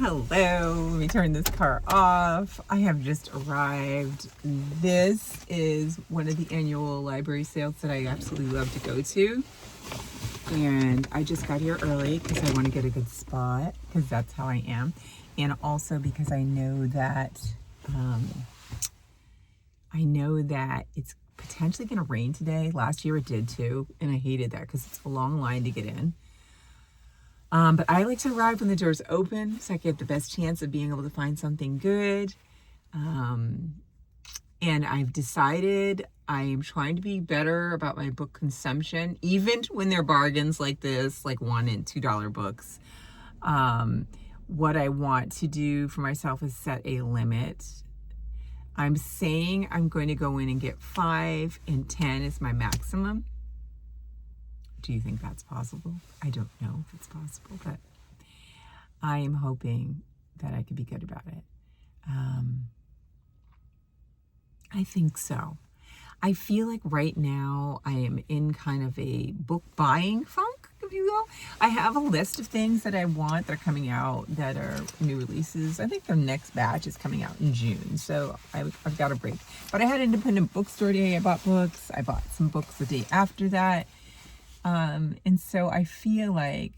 Hello, let me turn this car off. I have just arrived. This is one of the annual library sales that I absolutely love to go to. And I just got here early because I want to get a good spot, because that's how I am. And also because I know that it's potentially going to rain today. Last year it did too, and I hated that because it's a long line to get in. But I like to arrive when the doors open so I get the best chance of being able to find something good. And I've decided I am trying to be better about my book consumption, even when they're bargains like this, like $1 and $2 books. What I want to do for myself is set a limit. I'm saying I'm going to go in and get 5, and 10 is my maximum. Do you think that's possible? I don't know if it's possible, but I am hoping that I could be good about it. I think so. I feel like right now I am in kind of a book buying funk, if you will. I have a list of things that I want that are coming out that are new releases. I think the next batch is coming out in June, so I've got a break. But I had an independent bookstore day. I bought books. I bought some books the day after that. And so I feel like,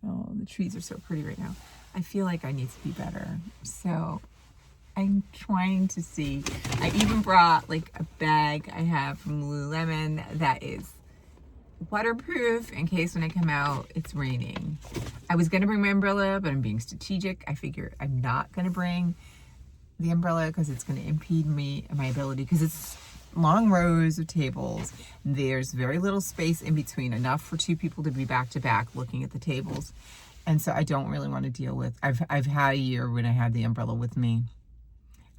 oh, the trees are so pretty right now. I feel like I need to be better. So I'm trying to see. I even brought like a bag I have from Lululemon that is waterproof in case when I come out it's raining. I was going to bring my umbrella, but I'm being strategic. I figure I'm not going to bring the umbrella because it's going to impede my ability, because it's long rows of tables. There's very little space in between, enough for 2 people to be back to back looking at the tables. And so I don't really want to deal with, I've had a year when I had the umbrella with me.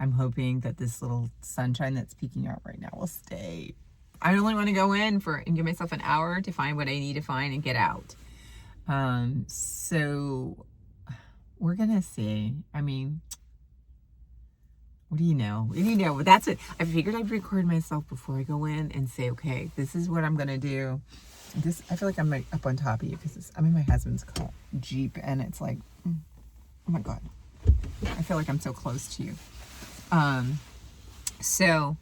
I'm hoping that this little sunshine that's peeking out right now will stay. I only want to go in and give myself an hour to find what I need to find and get out. So we're going to see. I mean, what do you know? But that's it. I figured I'd record myself before I go in and say, okay, this is what I'm going to do. I feel like I'm like up on top of you because I'm in my husband's car, Jeep, and it's like, oh my God. I feel like I'm so close to you. So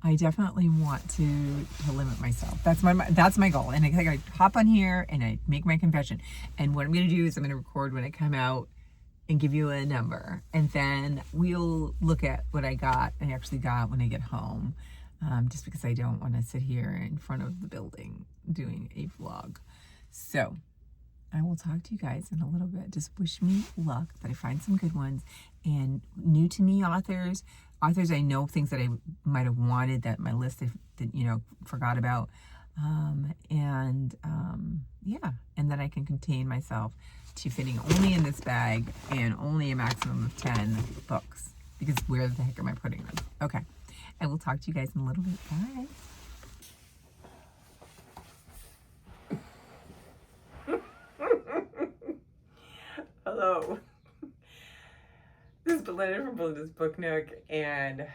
I definitely want to limit myself. That's my goal. And I hop on here and I make my confession. And what I'm going to do is I'm going to record when I come out and give you a number, and then we'll look at what I actually got when I get home, just because I don't want to sit here in front of the building doing a vlog. So I will talk to you guys in a little bit. Just wish me luck that I find some good ones, and new to me authors I know, things that I might have wanted that my list that forgot about, yeah, and that I can contain myself to fitting only in this bag and only a maximum of 10 books, because where the heck am I putting them? Okay, I will talk to you guys in a little bit. Bye. Hello. This is Belinda from Belinda's Book Nook, and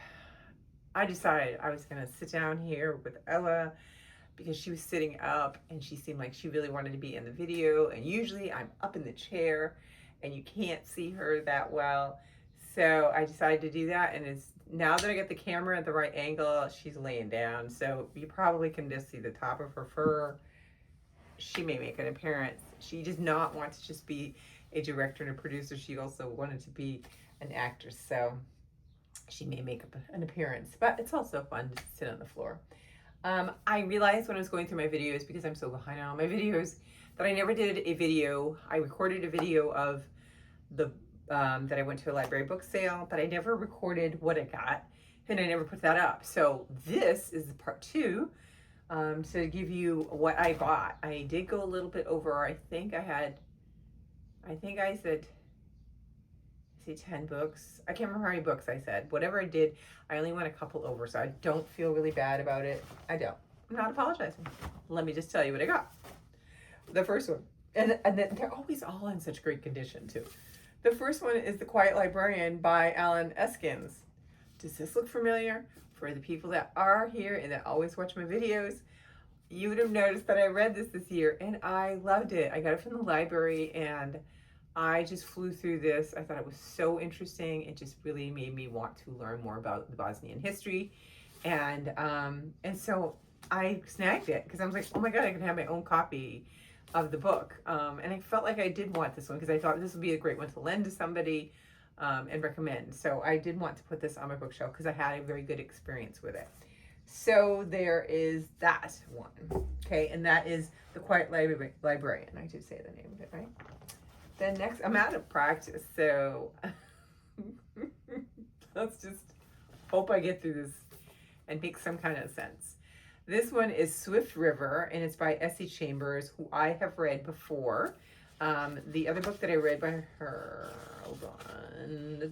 I decided I was going to sit down here with Ella because she was sitting up and she seemed like she really wanted to be in the video, and usually I'm up in the chair and you can't see her that well. So I decided to do that, and now that I get the camera at the right angle, she's laying down. So you probably can just see the top of her fur. She may make an appearance. She does not want to just be a director and a producer. She also wanted to be an actress. So she may make an appearance, but it's also fun to sit on the floor. I realized when I was going through my videos, because I'm so behind on all my videos, that I never did a video. I recorded a video of the that I went to a library book sale, but I never recorded what I got, and I never put that up. So this is part 2, to give you what I bought. I did go a little bit over. I think I said 10 books. I can't remember how many books I said. Whatever I did, I only went a couple over, so I don't feel really bad about it. I don't. I'm not apologizing. Let me just tell you what I got. The first one, and they're always all in such great condition too. The first one is The Quiet Librarian by Allen Eskins. Does this look familiar? For the people that are here and that always watch my videos, you would have noticed that I read this year and I loved it. I got it from the library, and I just flew through this. I thought it was so interesting. It just really made me want to learn more about the Bosnian history, and so I snagged it because I was like, oh my god, I can have my own copy of the book. And I felt like I did want this one because I thought this would be a great one to lend to somebody and recommend. So I did want to put this on my bookshelf because I had a very good experience with it. So there is that one. Okay, and that is The Quiet Librarian. I did say the name of it, right? Then next, I'm out of practice, so let's just hope I get through this and make some kind of sense. This one is Swift River, and it's by Essie Chambers, who I have read before. The other book that I read by her, hold on.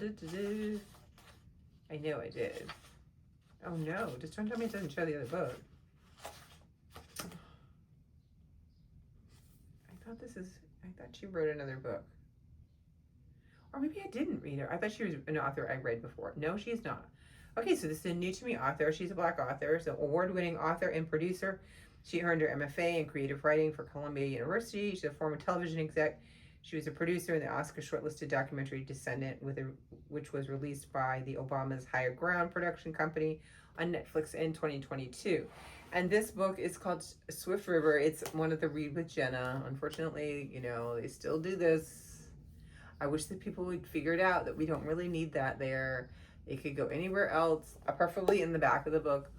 I know I did. Oh no, just don't tell me it doesn't show the other book. I thought she wrote another book. Or maybe I didn't read her. I thought she was an author I read before. No, she's not. Okay, so this is a new to me author. She's a Black author, so award-winning author and producer. She earned her MFA in creative writing for Columbia University. She's a former television exec. She was a producer in the Oscar shortlisted documentary Descendant, which was released by the Obama's Higher Ground production company on Netflix in 2022. And this book is called Swift River. It's one of the Read with Jenna. Unfortunately, they still do this. I wish that people would figure it out that we don't really need that there. It could go anywhere else, preferably in the back of the book,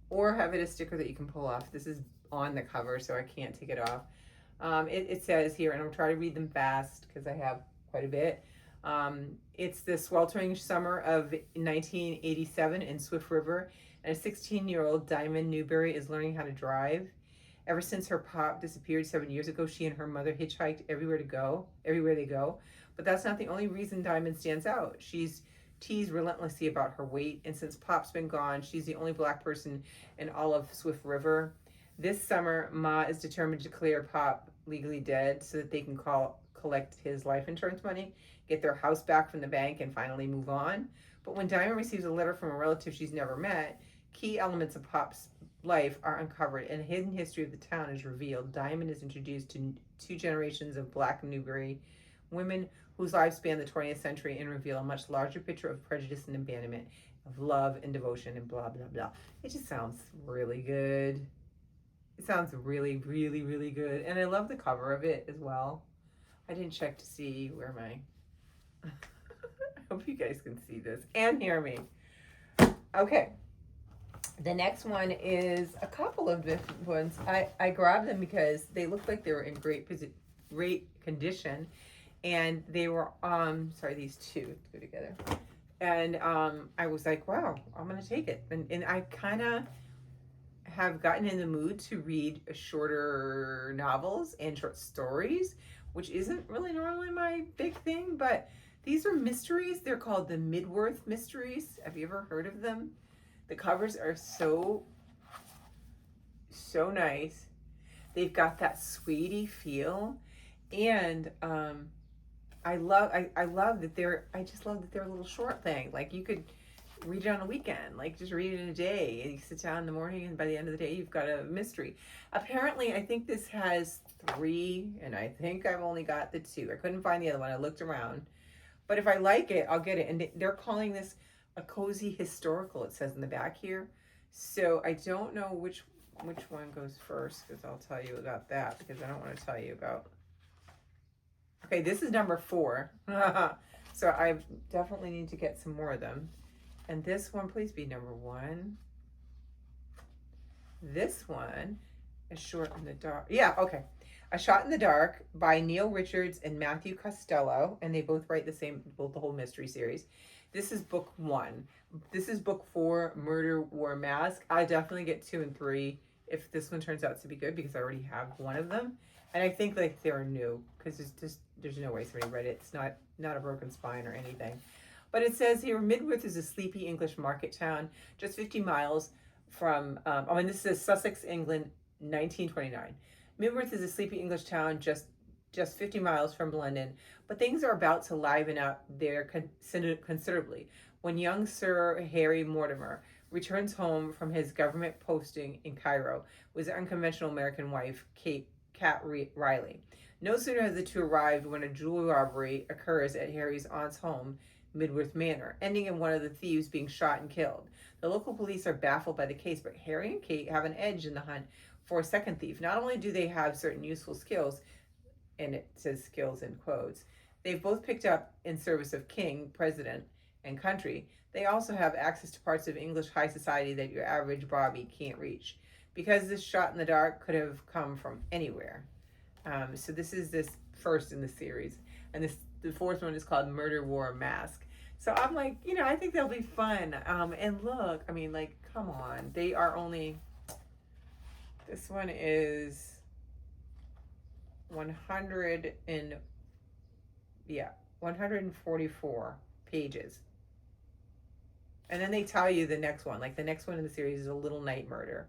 or have it a sticker that you can pull off. This is on the cover, so I can't take it off. It says here, and I'm trying to read them fast because I have quite a bit. It's the sweltering summer of 1987 in Swift River, and a 16-year-old Diamond Newberry is learning how to drive. Ever since her pop disappeared 7 years ago, she and her mother hitchhiked everywhere they go. But that's not the only reason Diamond stands out. She's teased relentlessly about her weight, and since Pop's been gone, she's the only Black person in all of Swift River. This summer, Ma is determined to declare Pop legally dead so that they can collect his life insurance money, get their house back from the bank, and finally move on. But when Diamond receives a letter from a relative she's never met, key elements of Pop's life are uncovered, and a hidden history of the town is revealed. Diamond is introduced to 2 generations of Black Newberry women whose lives span the 20th century and reveal a much larger picture of prejudice and abandonment, of love and devotion, and blah, blah, blah. It just sounds really good. It sounds really, really, really good. And I love the cover of it as well. I didn't check to see where my... I hope you guys can see this and hear me. Okay. The next one is a couple of different ones. I grabbed them because they looked like they were in great condition. And they were, these two go together. And I was like, wow, I'm going to take it. And I kind of have gotten in the mood to read shorter novels and short stories, which isn't really normally my big thing, but these are mysteries. They're called the Midworth Mysteries. Have you ever heard of them? The covers are so nice. They've got that sweetie feel. And, I love that I just love that they're a little short thing. Like you could read it on a weekend, like just read it in a day, and you sit down in the morning and by the end of the day, you've got a mystery. Apparently, I think this has 3, and I think I've only got the 2. I couldn't find the other one. I looked around, but if I like it, I'll get it. And they're calling this a cozy historical, it says in the back here. So I don't know which one goes first, because I'll tell you about that, because I don't want to tell you about... Okay, this is number 4. So I definitely need to get some more of them. And this one, please be number 1. This one is Shot in the Dark. Yeah, okay. A Shot in the Dark by Neil Richards and Matthew Costello. And they both write the whole mystery series. This is book 1. This is book 4, Murder Wore Mask. I definitely get 2 and 3 if this one turns out to be good, because I already have one of them. And I think like they're new, because there's no way somebody read it. It's not a broken spine or anything. But it says here, Midworth is a sleepy English market town just 50 miles from, this is Sussex, England, 1929. Midworth is a sleepy English town just 50 miles from London, but things are about to liven up there considerably when young Sir Harry Mortimer returns home from his government posting in Cairo with his unconventional American wife, Cat Riley. No sooner have the two arrived when a jewelry robbery occurs at Harry's aunt's home, Midworth Manor, ending in one of the thieves being shot and killed. The local police are baffled by the case, but Harry and Kate have an edge in the hunt for a second thief. Not only do they have certain useful skills, and it says skills in quotes, they've both picked up in service of king, president, and country. They also have access to parts of English high society that your average Bobby can't reach. Because this shot in the dark could have come from anywhere. So this is this first in the series, and the fourth one is called Murder War Mask. So I'm like, I think they'll be fun. And look, I mean, like, come on, they are only. This one is 144 pages. And then they tell you the next one. Like the next one in the series is a Little Night Murder.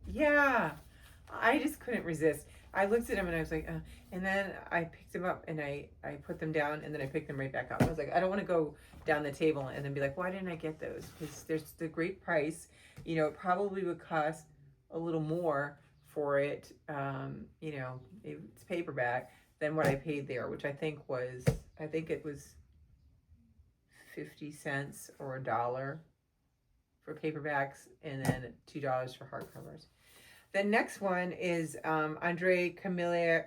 Yeah, I just couldn't resist. I looked at them and I was like, and then I picked them up and I put them down and then I picked them right back up. I was like, I don't want to go down the table and then be like, why didn't I get those? Because there's the great price. It probably would cost a little more for it. It's paperback than what I paid there, which I think it was 50 cents or $1 for paperbacks and then $2 for hardcovers. The next one is Andre Camilleri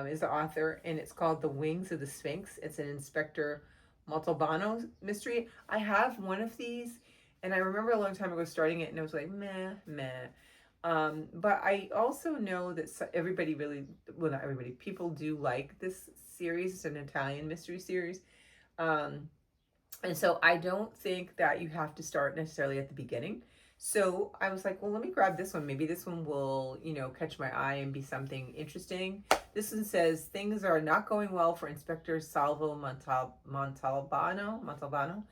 is the author, and it's called The Wings of the Sphinx. It's an Inspector Montalbano mystery. I have one of these, and I remember a long time ago starting it, and I was like, meh. But I also know that everybody really, well, not everybody, people do like this series. It's an Italian mystery series. And so I don't think that you have to start necessarily at the beginning. So I was like, well, let me grab this one. Maybe this one will, catch my eye and be something interesting. This one says, things are not going well for Inspector Salvo Montalbano.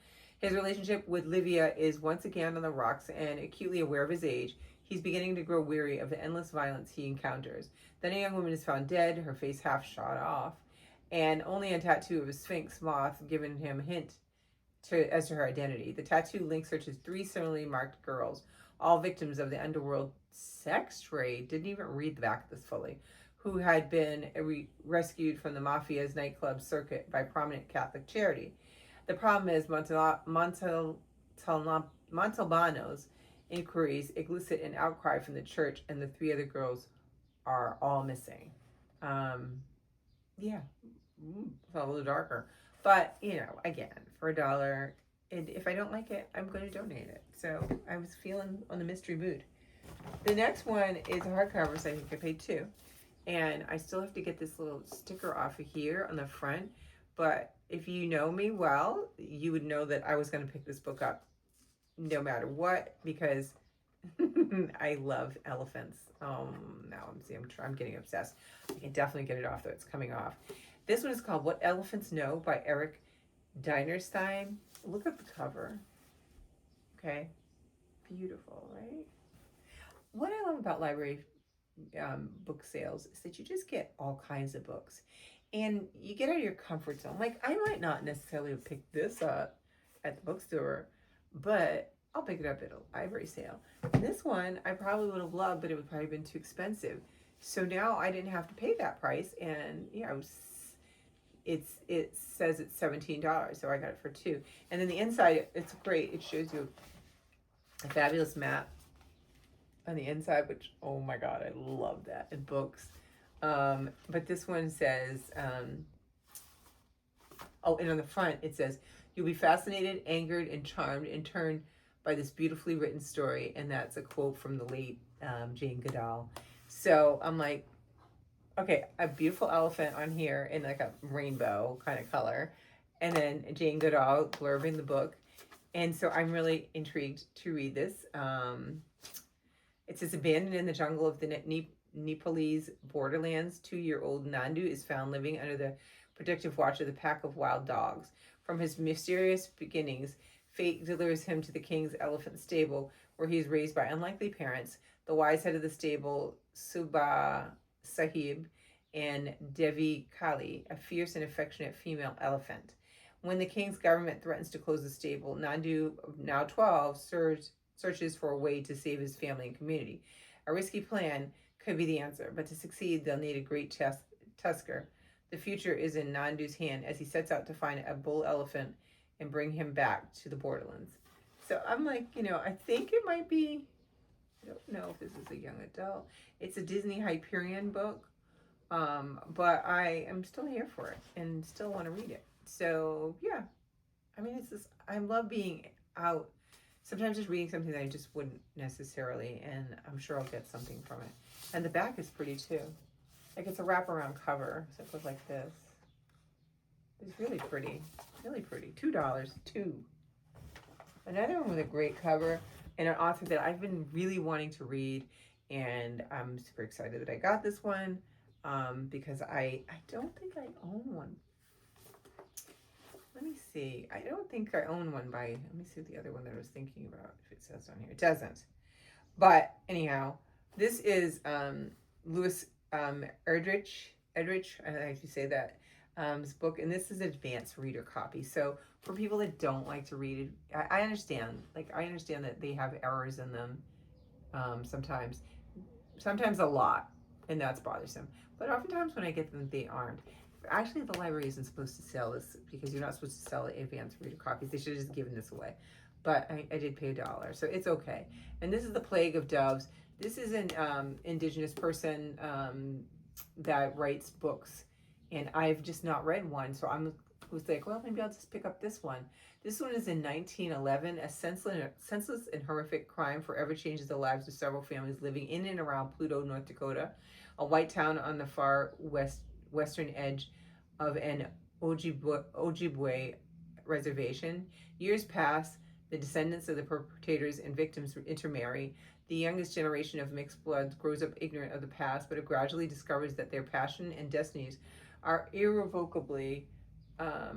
His relationship with Livia is once again on the rocks, and acutely aware of his age, he's beginning to grow weary of the endless violence he encounters. Then a young woman is found dead, her face half shot off, and only a tattoo of a sphinx moth giving him a hint as to her identity. The tattoo links her to 3 similarly marked girls, all victims of the underworld sex trade. Didn't even read the back of this fully. Who had been rescued from the mafia's nightclub circuit by prominent Catholic charity. The problem is Montalbano's inquiries elicit an outcry from the church, and the 3 other girls are all missing. Yeah, it's a little darker. But, again, for $1, and if I don't like it, I'm going to donate it. So I was feeling on the mystery mood. The next one is a hardcover, so I think I paid $2. And I still have to get this little sticker off of here on the front. But if you know me well, you would know that I was going to pick this book up no matter what, because I love elephants. Now I'm getting obsessed. I can definitely get it off, though. It's coming off. This one is called What Elephants Know by Eric Dinerstein. Look at the cover. Okay. Beautiful, right? What I love about library book sales is that you just get all kinds of books. And you get out of your comfort zone. Like, I might not necessarily have picked this up at the bookstore, but I'll pick it up at a library sale. And this one I probably would have loved, but it would probably been too expensive. So now I didn't have to pay that price, and it says it's $17, so I got it for $2. And then the inside, it's great. It shows you a fabulous map on the inside, which, oh my God, I love that in books. But this one says, and on the front it says, you'll be fascinated, angered, and charmed in turn by this beautifully written story. And that's a quote from the late Jane Goodall. So I'm like, okay, a beautiful elephant on here in like a rainbow kind of color. And then Jane Goodall blurbing the book. And so I'm really intrigued to read this. It says, abandoned in the jungle of the Nepalese borderlands, 2-year-old Nandu is found living under the protective watch of the pack of wild dogs. From his mysterious beginnings, fate delivers him to the king's elephant stable, where he is raised by unlikely parents, the wise head of the stable, Subha Sahib, and Devi Kali, a fierce and affectionate female elephant. When the king's government threatens to close the stable, Nandu, now 12, searches for a way to save his family and community. A risky plan could be the answer, but to succeed, they'll need a great tusker. The future is in Nandu's hand as he sets out to find a bull elephant and bring him back to the borderlands. So I'm like, I think it might be, I don't know if this is a young adult. It's a Disney Hyperion book, but I am still here for it and still want to read it. So yeah, I mean, it's this. I love being out. Sometimes just reading something that I just wouldn't necessarily, and I'm sure I'll get something from it. And the back is pretty too. Like it's a wraparound cover, so it goes like this. It's really pretty, really pretty. $2, two. Another one with a great cover and an author that I've been really wanting to read, and I'm super excited that I got this one because I don't think I own one. Let me see. I don't think I own one by, let me see the other one that I was thinking about, if it says on here. It doesn't. But anyhow, this is Louis Erdrich, I don't know if you say that, his book, and this is an advanced reader copy. So for people that don't like to read it, I understand. Like, I understand that they have errors in them sometimes a lot, and that's bothersome. But oftentimes when I get them, they aren't. Actually, the library isn't supposed to sell this because you're not supposed to sell advanced reader copies. They should have just given this away. But I did pay $1, so it's okay. And this is The Plague of Doves. This is an indigenous person that writes books, and I've just not read one, so I was like, well, maybe I'll just pick up this one. This one is in 1911. A senseless and horrific crime forever changes the lives of several families living in and around Pluto, North Dakota, a white town on the far western edge of an Ojibwe reservation. Years pass. The descendants of the perpetrators and victims intermarry. The youngest generation of mixed bloods grows up ignorant of the past, but it gradually discovers that their passion and destinies are irrevocably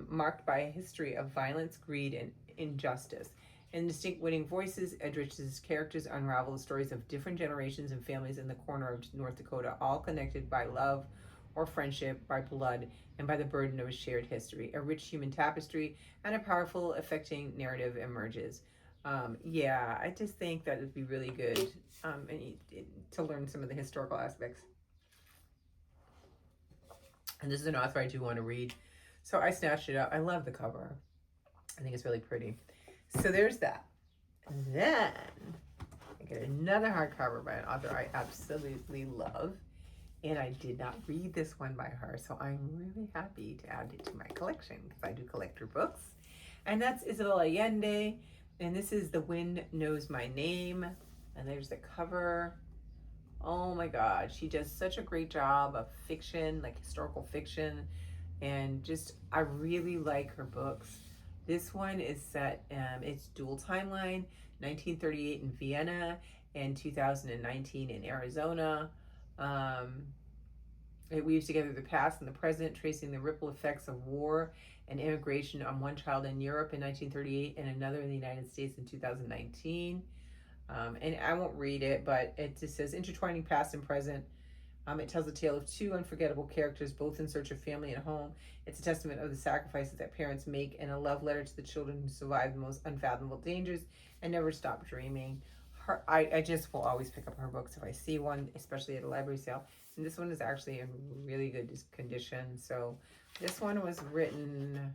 marked by a history of violence, greed, and injustice. In distinct winning voices, Edrich's characters unravel the stories of different generations and families in the corner of North Dakota, all connected by love or friendship, by blood, and by the burden of a shared history. A rich human tapestry and a powerful, affecting narrative emerges. Yeah, I just think that it'd be really good to learn some of the historical aspects. And this is an author I do want to read. So I snatched it up. I love the cover. I think it's really pretty. So there's that. And then I get another hardcover by an author I absolutely love. And I did not read this one by her, so I'm really happy to add it to my collection because I do collect her books. And that's Isabel Allende. And this is The Wind Knows My Name. And there's the cover. Oh my God, she does such a great job of fiction, like historical fiction. And just, I really like her books. This one is set, it's dual timeline, 1938 in Vienna and 2019 in Arizona. It weaves together the past and the present, tracing the ripple effects of war and immigration on one child in Europe in 1938 and another in the United States in 2019. And I won't read it, but it just says intertwining past and present. It tells the tale of two unforgettable characters, both in search of family and home. It's a testament of the sacrifices that parents make and a love letter to the children who survive the most unfathomable dangers and never stop dreaming. I just will always pick up her books if I see one, especially at a library sale. And this one is actually in really good condition. So this one was written...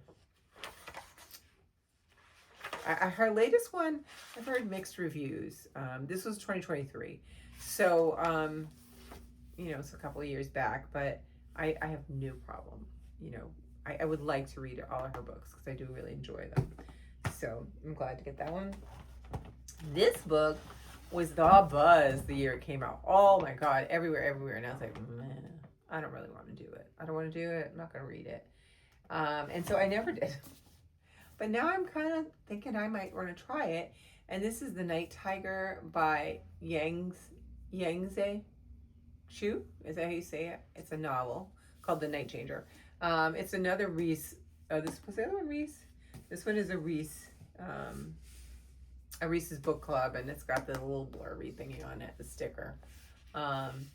her latest one, I've heard mixed reviews. This was 2023. So, it's a couple of years back, but I have no problem. I would like to read all of her books because I do really enjoy them. So I'm glad to get that one. This book was the buzz the year it came out. Oh my God, everywhere. And I was like, man, I don't really want to do it. I'm not going to read it. And so I never did. But now I'm kind of thinking I might want to try it. And this is The Night Tiger by Yangtze Chu. Is that how you say it? It's a novel called The Night Changer. It's another Reese. Was the other one Reese? This one is a Reese. A Reese's Book Club, and it's got the little blurby thingy on it, the sticker. An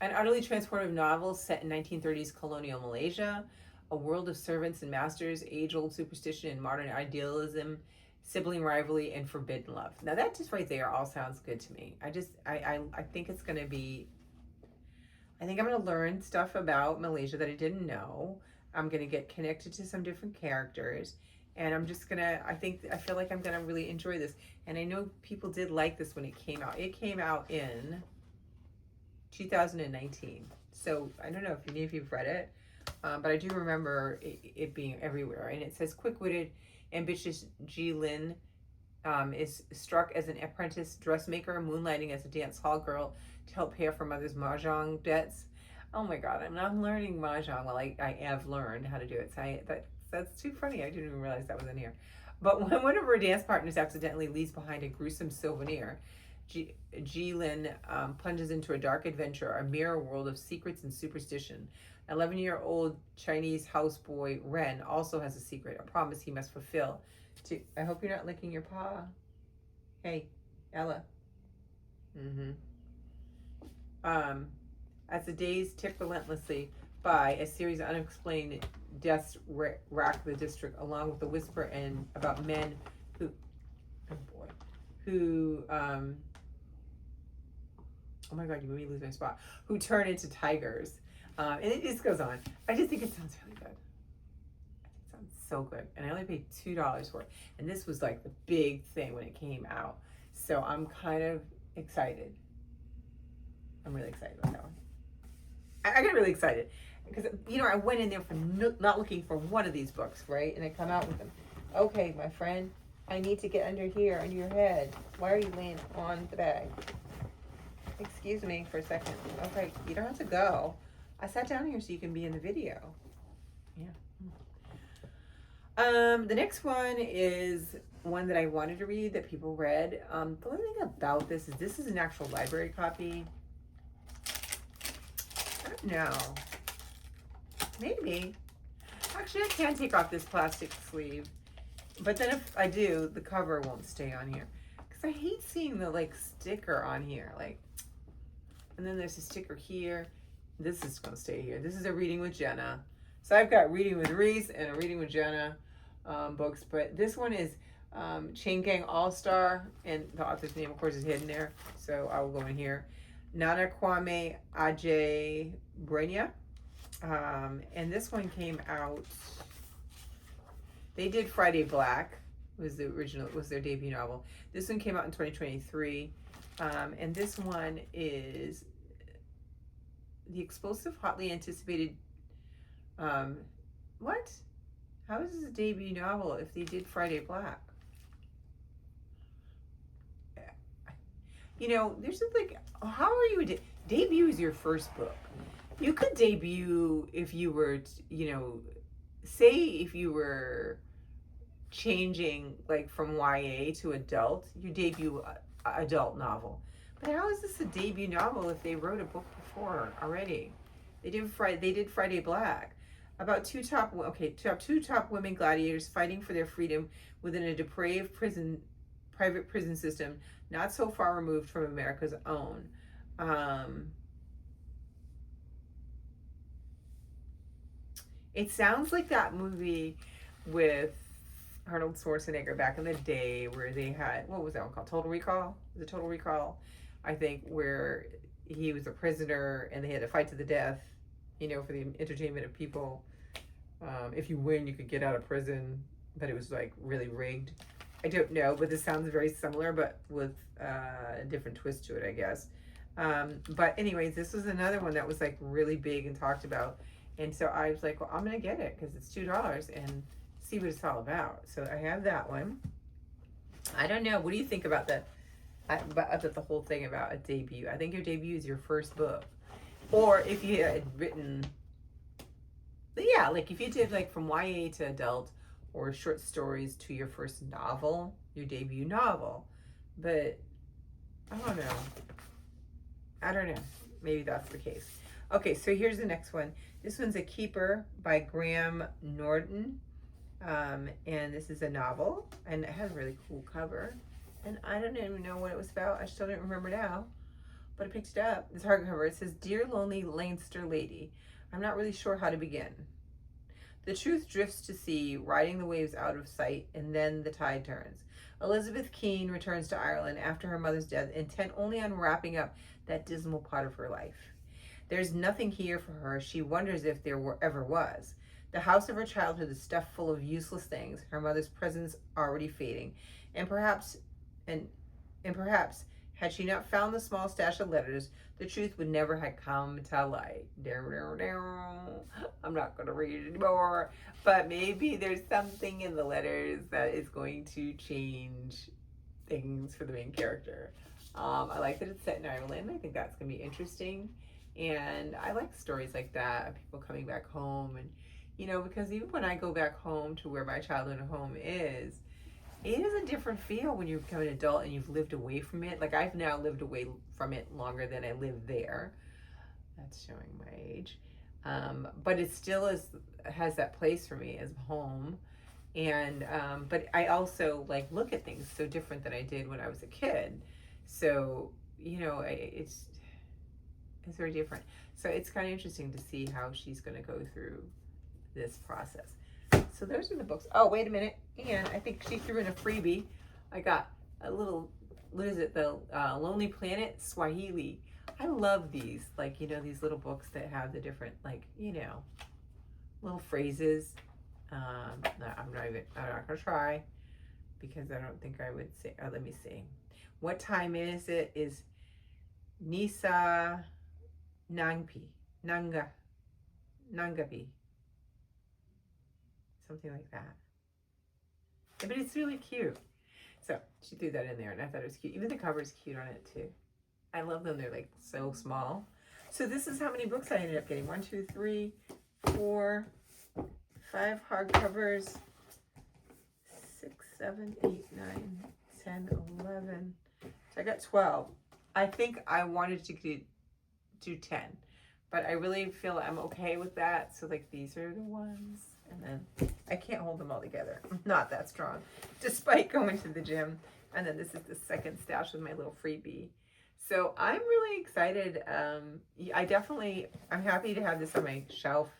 utterly transportive novel set in 1930s colonial Malaysia, a world of servants and masters, age-old superstition and modern idealism sibling rivalry, and forbidden love. Now that just right there all sounds good to me. I think it's going to be, I think I'm going to learn stuff about Malaysia that I didn't know. I'm going to get connected to some different characters. And I'm just going to, I feel like I'm going to really enjoy this. And I know people did like this when it came out. It came out in 2019. So I don't know if any of you've read it, but I do remember it being everywhere. And it says quick-witted, ambitious Ji Lin is struck as an apprentice dressmaker, moonlighting as a dance hall girl to help pay off her mother's mahjong debts. Oh my God, I'm not learning mahjong. Well, I have learned how to do it. So that's too funny. I didn't even realize that was in here. But when one of her dance partners accidentally leaves behind a gruesome souvenir, Ji Lin plunges into a dark adventure, a mirror world of secrets and superstition. 11-year-old Chinese houseboy Ren also has a secret, a promise he must fulfill. I hope you're not licking your paw. Hey, Ella. As the days tick relentlessly by, a series of unexplained deaths rack the district, along with the whisper and about men who, oh my God, you made me lose my spot, who turn into tigers. And it just goes on. I just think it sounds really good. It sounds so good. And I only paid $2 for it. And this was like the big thing when it came out. So I'm kind of excited. I'm really excited about that one. I got really excited because, you know, I went in there for not looking for one of these books, right? And I come out with them. Okay, my friend, I need to get under here, under your head. Why are you laying on the bag? Excuse me for a second. Okay, you don't have to go. I sat down here so you can be in the video. Yeah. The next one is one that I wanted to read that people read. The only thing about this is an actual library copy. I don't know. Maybe. Actually, I can take off this plastic sleeve. But then if I do, the cover won't stay on here. Because I hate seeing the, like, sticker on here. Like, and then there's a sticker here. This is going to stay here. This is a Reading with Jenna. So I've got Reading with Reese and a Reading with Jenna books. But this one is Chain Gang All-Star. And the author's name, of course, is hidden there. So I will go in here. Nana Kwame Ajay Brenya. And this one came out, they did Friday Black, was the original, was their debut novel. This one came out in 2023. And this one is the explosive, hotly anticipated, what? How is this a debut novel if they did Friday Black? You know, there's just like, how are you, debut is your first book. You could debut if you were, you know, say if you were changing like from YA to adult, you debut a adult novel. But how is this a debut novel if they wrote a book before already? They did Friday Black, about two top women gladiators fighting for their freedom within a depraved private prison system not so far removed from America's own. It sounds like that movie with Arnold Schwarzenegger back in the day where they had, what was that one called? Total Recall? Was it Total Recall? I think, where he was a prisoner and they had to fight to the death, you know, for the entertainment of people. If you win, you could get out of prison, but it was like really rigged. I don't know, but this sounds very similar, but with a different twist to it, I guess. But anyways, this was another one that was like really big and talked about. And so I was like, well, I'm going to get it because it's $2 and see what it's all about. So I have that one. I don't know. What do you think about that? About the whole thing about a debut? I think your debut is your first book. Or if you had written, yeah, like if you did like from YA to adult or short stories to your first novel, your debut novel. But I don't know. I don't know. Maybe that's the case. Okay, so here's the next one. This one's A Keeper by Graham Norton. And this is a novel, and it has a really cool cover. And I don't even know what it was about. I still don't remember now, but I picked it up. It's hardcover. It says, "Dear Lonely Leinster Lady, I'm not really sure how to begin. The truth drifts to sea, riding the waves out of sight, and then the tide turns. Elizabeth Keene returns to Ireland after her mother's death, intent only on wrapping up that dismal part of her life. There's nothing here for her. She wonders if ever was. The house of her childhood is stuffed full of useless things, her mother's presence already fading, and perhaps, and perhaps, had she not found the small stash of letters, the truth would never have come to light. I'm not going to read it anymore, but maybe there's something in the letters that is going to change things for the main character. I like that it's set in Ireland. I think that's going to be interesting. And I like stories like that, people coming back home. And, you know, because even when I go back home to where my childhood home is, it is a different feel when you become an adult and you've lived away from it. Like, I've now lived away from it longer than I lived there. That's showing my age. But it still has that place for me as home. And but I also like look at things so different than I did when I was a kid. So, you know, it's very different. So it's kind of interesting to see how she's going to go through this process. So those are the books. Oh, wait a minute. And I think she threw in a freebie. I got a little, what is it? The Lonely Planet Swahili. I love these, like, you know, these little books that have the different, like, you know, little phrases. I'm not going to try because I don't think I would say, let me see. What time is it? Is Nisa Nangapi. Something like that. But it's really cute. So she threw that in there and I thought it was cute. Even the cover is cute on it too. I love them. They're like so small. So this is how many books I ended up getting. 1, 2, 3, 4, 5 hardcovers. 6, 7, 8, 9, 10, 11. So I got 12. I think I wanted to do 10. But I really feel I'm okay with that. So like these are the ones. And then I can't hold them all together. I'm not that strong. Despite going to the gym. And then this is the second stash with my little freebie. So I'm really excited. I'm happy to have this on my shelf.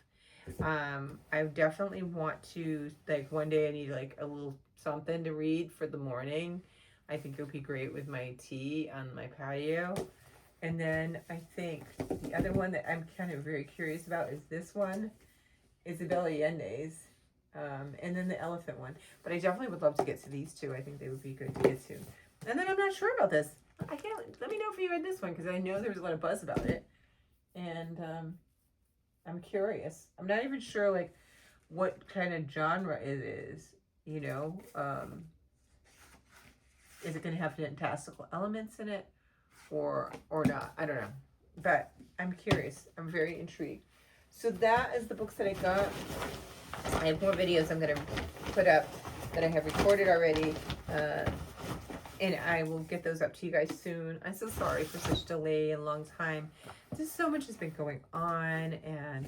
I definitely want to, like, one day I need like a little something to read for the morning. I think it would be great with my tea on my patio. And then I think the other one that I'm kind of very curious about is this one, Isabel Allende's, and then the elephant one. But I definitely would love to get to these two. I think they would be good to get to. And then I'm not sure about this. Let me know if you read this one, because I know there was a lot of buzz about it. And I'm curious. I'm not even sure, like, what kind of genre it is, you know. Is it going to have fantastical elements in it or not? I don't know. But I'm curious. I'm very intrigued. So that is the books that I got. I have more videos I'm going to put up that I have recorded already. And I will get those up to you guys soon. I'm so sorry for such delay and long time. Just so much has been going on, and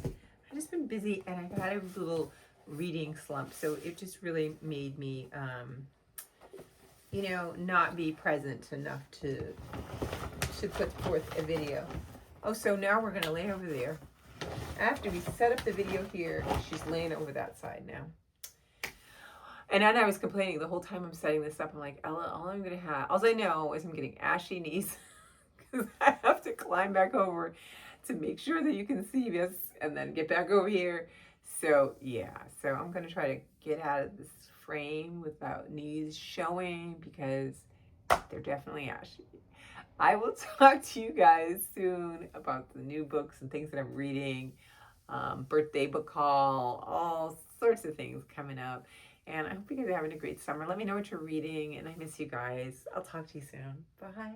I've just been busy, and I've had a little reading slump. So it just really made me, you know, not be present enough to put forth a video. Oh, so now we're gonna lay over there. After we set up the video here, she's laying over that side now. And then I was complaining the whole time I'm setting this up. I'm like, Ella, all I know is I'm getting ashy knees because I have to climb back over to make sure that you can see this and then get back over here. So yeah, so I'm going to try to get out of this frame without knees showing because they're definitely ashy. I will talk to you guys soon about the new books and things that I'm reading, birthday book haul, all sorts of things coming up. And I hope you guys are having a great summer. Let me know what you're reading, and I miss you guys. I'll talk to you soon. Bye.